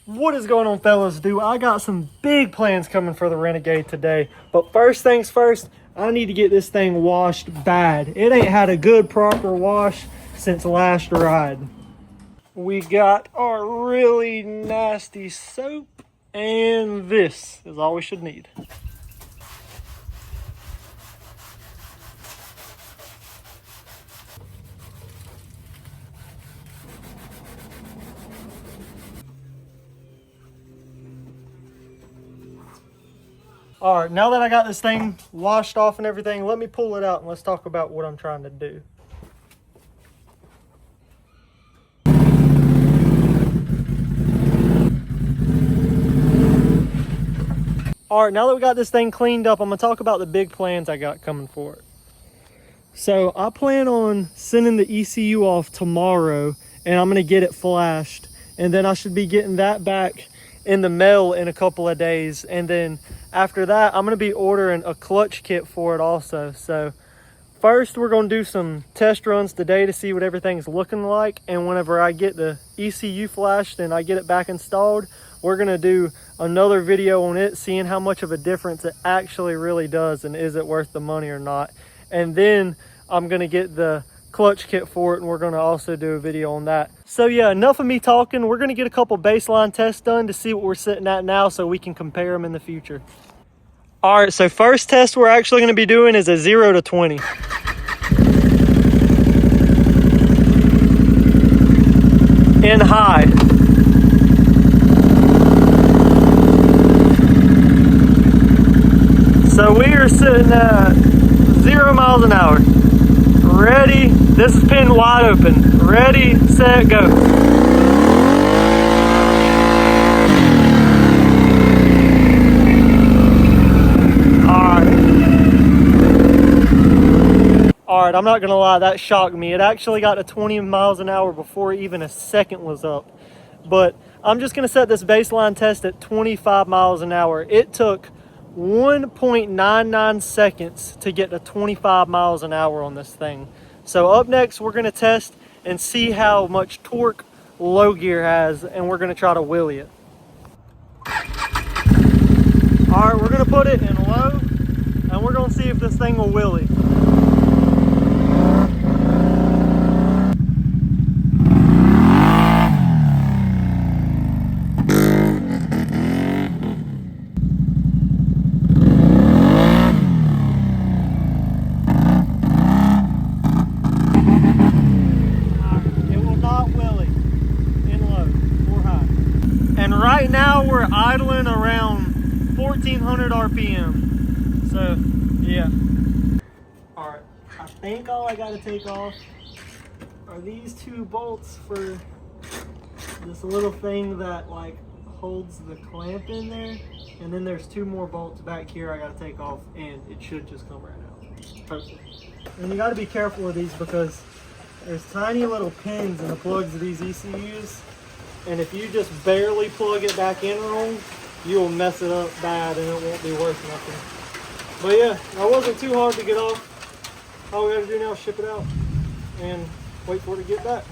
What is going on, fellas? I got some big plans coming for the Renegade today. But first things first, I need to get this thing washed bad. It ain't had a good proper wash since last ride. We got our really nasty soap, and this is all we should need. All right, now that I got this thing washed off and everything, let me pull it out and let's talk about what I'm trying to do. All right, now that we got this thing cleaned up, I'm gonna talk about the big plans I got coming for it. So I plan on sending the ECU off tomorrow, and I'm gonna get it flashed, and then I should be getting that back in the mail in a couple of days. And then after that, I'm gonna be ordering a clutch kit for it also. So first, we're gonna do some test runs today to see what everything's looking like, and whenever I get the ECU flashed and I get it back installed, we're gonna do another video on it, seeing how much of a difference it actually really does and is it worth the money or not. And then I'm gonna get the clutch kit for it, and we're gonna also do a video on that. So yeah, enough of me talking. We're gonna get a couple baseline tests done to see what we're sitting at now so we can compare them in the future. All right, so first test we're actually gonna be doing is a 0 to 20. In high. So we are sitting at 0 miles an hour. Ready, this is pinned wide open. Ready, set, go. Alright, I'm not gonna lie, that shocked me. It actually got to 20 miles an hour before even a second was up. But I'm just gonna set this baseline test at 25 miles an hour. It took 1.99 seconds to get to 25 miles an hour on this thing. So up next, we're gonna test and see how much torque low gear has, and we're gonna try to wheelie it. All right, we're gonna put it in low, and we're gonna see if this thing will wheelie. Right now we're idling around 1400 RPM. So yeah. All right, I think all I gotta take off are these two bolts for this little thing that like holds the clamp in there, and then there's two more bolts back here I gotta take off, and it should just come right out. Perfect. And you gotta be careful with these because there's tiny little pins in the plugs of these ECUs. And if you just barely plug it back in wrong, you will mess it up bad and it won't be worth nothing. But yeah, that wasn't too hard to get off. All we gotta do now is ship it out and wait for it to get back.